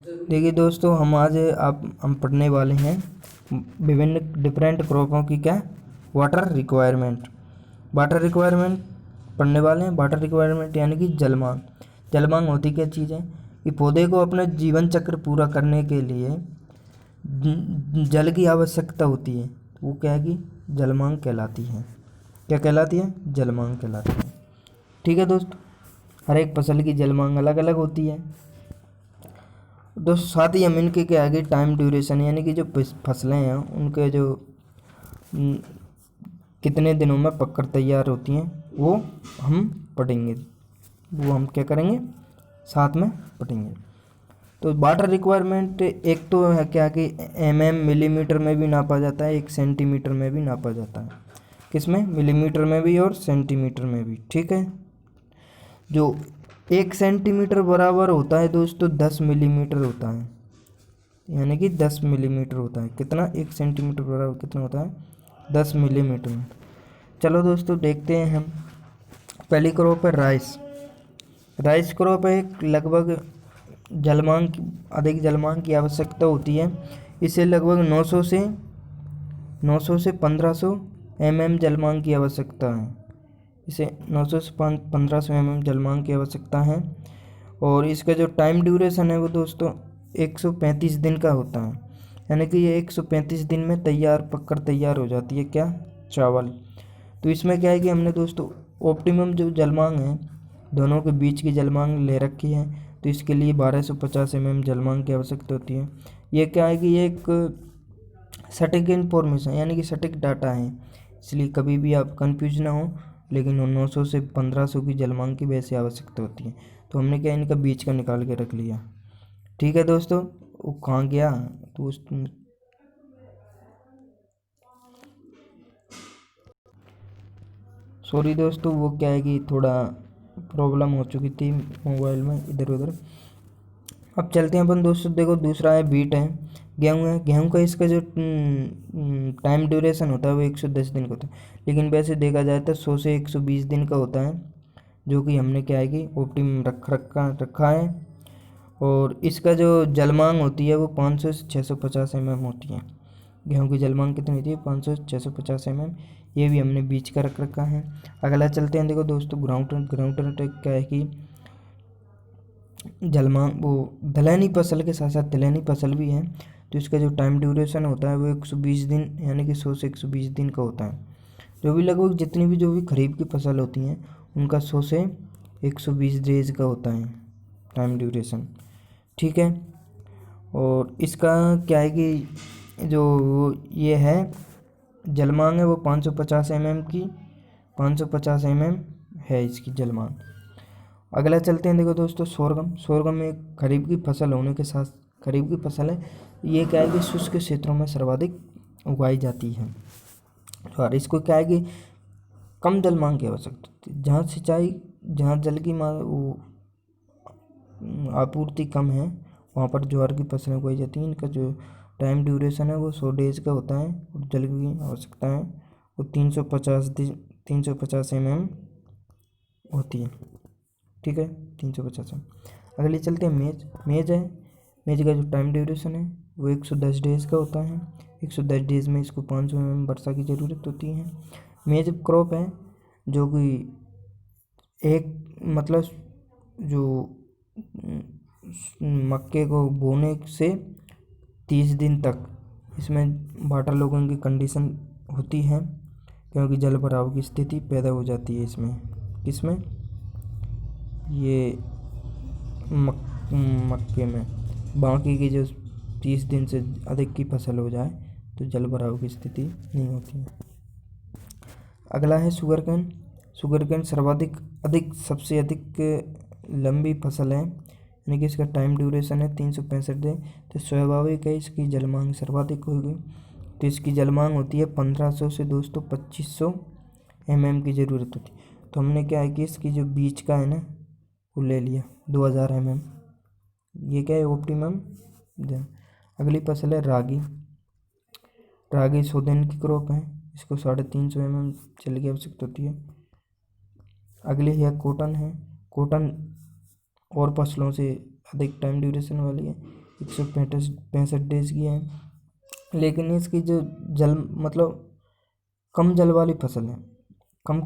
देखिए दोस्तों, हम पढ़ने वाले हैं विभिन्न डिफरेंट क्रॉपों की क्या वाटर रिक्वायरमेंट पढ़ने वाले हैं। वाटर रिक्वायरमेंट यानी कि जलमांग। जलमांग होती क्या चीज़ है कि पौधे को अपने जीवन चक्र पूरा करने के लिए जल की आवश्यकता होती है। वो क्या है कि जलमांग कहलाती है। क्या कहलाती है? जलमांग कहलाती है। ठीक है दोस्त, हर एक फसल की जलमांग अलग अलग होती है दोस्त। साथ ही हम इनके क्या आगे टाइम ड्यूरेशन यानी कि जो फसलें हैं उनके जो कितने दिनों में पककर तैयार होती हैं वो हम पढ़ेंगे। वो हम क्या करेंगे, साथ में पढ़ेंगे। तो वाटर रिक्वायरमेंट एक तो है क्या कि मिलीमीटर में भी नापा जाता है, 1 सेंटीमीटर में भी नापा जाता है। किसमें? मिलीमीटर में भी और सेंटीमीटर में भी। ठीक है, जो 1 सेंटीमीटर बराबर होता है दोस्तों 10 मिलीमीटर होता है, यानी कि 10 मिलीमीटर होता है। कितना? 1 सेंटीमीटर बराबर कितना होता है? 10 मिलीमीटर। चलो दोस्तों देखते हैं हम। पहली क्रॉप है राइस। राइस क्रॉप एक लगभग अधिक जलमांग की आवश्यकता होती है। इसे लगभग 900 से 1500 जलमांग की आवश्यकता है। इसे 900 से 1500 जलमांग की आवश्यकता है। और इसका जो टाइम ड्यूरेशन है वो दोस्तों 135 दिन का होता है, यानी कि ये 135 दिन में पककर तैयार हो जाती है क्या? चावल। तो इसमें क्या है कि हमने दोस्तों ऑप्टिमम जो जलमांग है दोनों के बीच की जलमांग ले रखी है। तो इसके लिए 1250 जलमांग की आवश्यकता होती है। ये क्या है कि ये एक सटीक इन्फॉर्मेशन यानी कि सटीक डाटा है, इसलिए कभी भी आप कंफ्यूज ना हो। लेकिन 900 से 1500 की जलमांग की वैसे आवश्यकता होती है। तो हमने क्या इनका बीच का निकाल के रख लिया। ठीक है दोस्तों, वो कहाँ गया तो सॉरी दोस्तों, वो क्या है कि थोड़ा प्रॉब्लम हो चुकी थी मोबाइल में इधर उधर। अब चलते हैं अपन दोस्तों। देखो दूसरा है बीट है, गेहूँ है। गेहूँ का इसका जो टाइम ड्यूरेशन होता है वो 110 दिन का होता है, लेकिन वैसे देखा जाए तो 100 से 120 दिन का होता है, जो कि हमने क्या है कि ऑप्टिमम रखा है। और इसका जो जलमांग होती है वो 500 से 650 होती है। गेहूँ की जलमांग कितनी होती है? 500 से 650 ये भी हमने बीच का रखा है। अगला चलते हैं। देखो दोस्तों ग्राउंड क्या है कि जलमांग वो दलहनी फसल के साथ साथ तिलहनी फसल भी है। तो इसका जो टाइम ड्यूरेशन होता है वो 120 दिन यानी कि 100 से 120 दिन का होता है। जो भी लगभग जितनी भी जो भी खरीफ की फसल होती हैं उनका 100 से 120 डेज का होता है टाइम ड्यूरेशन। ठीक है, और इसका क्या है कि जो ये है जलमांग है वो 550 की 550 है इसकी जलमांग। अगला चलते हैं। देखो दोस्तों सोरगम एक खरीफ की फसल होने के साथ खरीफ की फसल है। ये क्या है कि शुष्क क्षेत्रों में सर्वाधिक उगाई जाती है। और इसको क्या है कि कम जल मांग की आवश्यकता होती है। जहाँ जल की आपूर्ति कम है वहाँ पर ज्वार की फसलें उगाई जाती हैं। इनका जो टाइम ड्यूरेशन है वो 100 डेज का होता है और जल की आवश्यकता है वो 350 होती है। ठीक है, 350। अगले चलते हैं मेज है। मेज का जो टाइम ड्यूरेशन है वो 110 डेज का होता है। 110 डेज में इसको 500 वर्षा की ज़रूरत होती है। मेज क्रॉप है जो कि एक मतलब जो मक्के को बोने से 30 दिन तक इसमें वाटर लॉगिंग की कंडीशन होती है, क्योंकि जल भराव की स्थिति पैदा हो जाती है इसमें ये मक्के में। बाकी की जो 30 दिन से अधिक की फसल हो जाए तो जल भराव की स्थिति नहीं होती है। अगला है शुगर कैन सबसे अधिक लंबी फसल है, यानी कि इसका टाइम ड्यूरेशन है 365 दिन। तो स्वाभाविक है इसकी जलमांग सर्वाधिक होगी। तो इसकी जलमांग होती है 1500 से दोस्तों 2500 की ज़रूरत होती है। तो हमने क्या है कि इसकी जो बीच का है ना वो ले लिया 2000 ये क्या है ऑप्टिमम। अगली फसल है रागी 100 दिन की क्रॉप है। इसको 350 जल की आवश्यकता होती है। अगली है कॉटन और फसलों से अधिक टाइम ड्यूरेशन वाली है। 165 डेज की है। लेकिन इसकी जो जल मतलब कम जल वाली फसल है, कम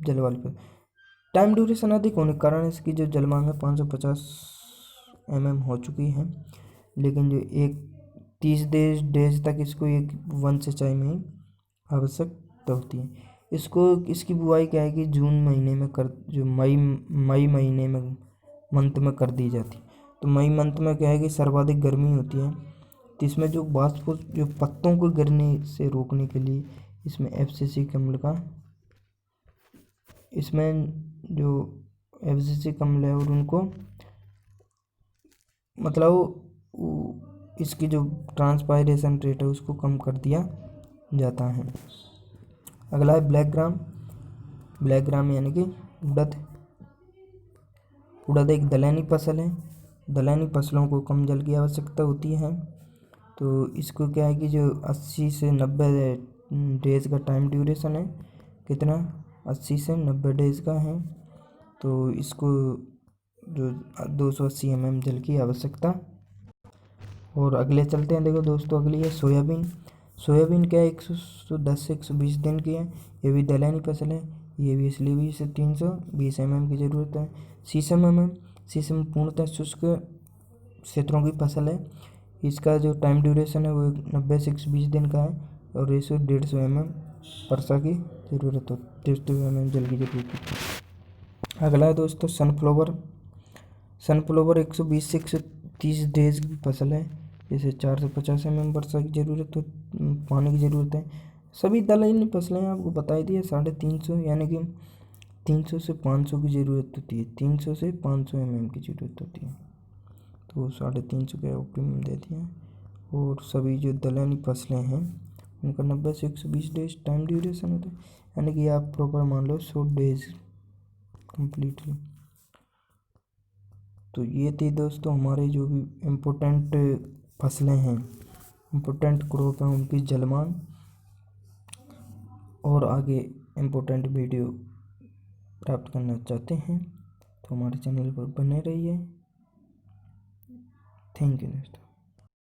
जल वाली फसल, टाइम ड्यूरेशन अधिक होने के कारण इसकी जो जल मांग है 550 mm हो चुकी है। लेकिन जो 30 डेज तक इसको एक वन सिंचाई में ही आवश्यकता होती है। इसकी बुआई क्या है कि जून महीने में मई महीने में मंथ में कर दी जाती है। तो मई मंथ में क्या है कि सर्वाधिक गर्मी होती है, तो इसमें जो पत्तों को गिरने से रोकने के लिए इसमें FCC कम्ल है, और उनको मतलब इसकी जो ट्रांसपायरेशन रेट है उसको कम कर दिया जाता है। अगला है ब्लैक ग्राम यानी कि उड़द एक दलहनी फसल है। दलहनी फसलों को कम जल की आवश्यकता होती है। तो इसको क्या है कि जो 80 से 90 डेज का टाइम ड्यूरेशन है, कितना 80 से 90 डेज का है। तो इसको जो 280 mm जल की आवश्यकता। और अगले चलते हैं, देखो दोस्तों अगली है सोयाबीन क्या है 110 से 120 दिन की है। ये भी दलहनी फसल है, ये भी इसलिए भी इसे 320 mm की ज़रूरत है। शीशम पूर्णतः शुष्क क्षेत्रों की फसल है। इसका जो टाइम ड्यूरेशन है वो 90 से 120 दिन का है, और इसे 150 mm वर्षा की ज़रूरत हो 150 mm जल की ज़रूरत होती है। अगला है दोस्तों सनफ्लावर 120 से 130 डेज की फसल है। इसे 4 से 50 mm वर्षा की ज़रूरत हो पानी की ज़रूरत है। सभी दलहनी फसलें आपको बता दिए 350 यानी कि 300 से 500 की ज़रूरत होती है, 300 से 500 mm की ज़रूरत होती है। तो 350 का ऑप्टिमम दे दिया। और सभी जो दलहनी फसलें हैं उनका 90 से 120 डेज टाइम ड्यूरेशन होता है, यानी कि आप प्रॉपर मान लो 100 डेज कम्प्लीटली। तो ये थी दोस्तों हमारे जो भी इम्पोर्टेंट फसलें हैं, इम्पोर्टेंट क्रॉप हैं, उनकी जलमांग। और आगे इम्पोर्टेंट वीडियो प्राप्त करना चाहते हैं तो हमारे चैनल पर बने रहिए। थैंक यू दोस्तों।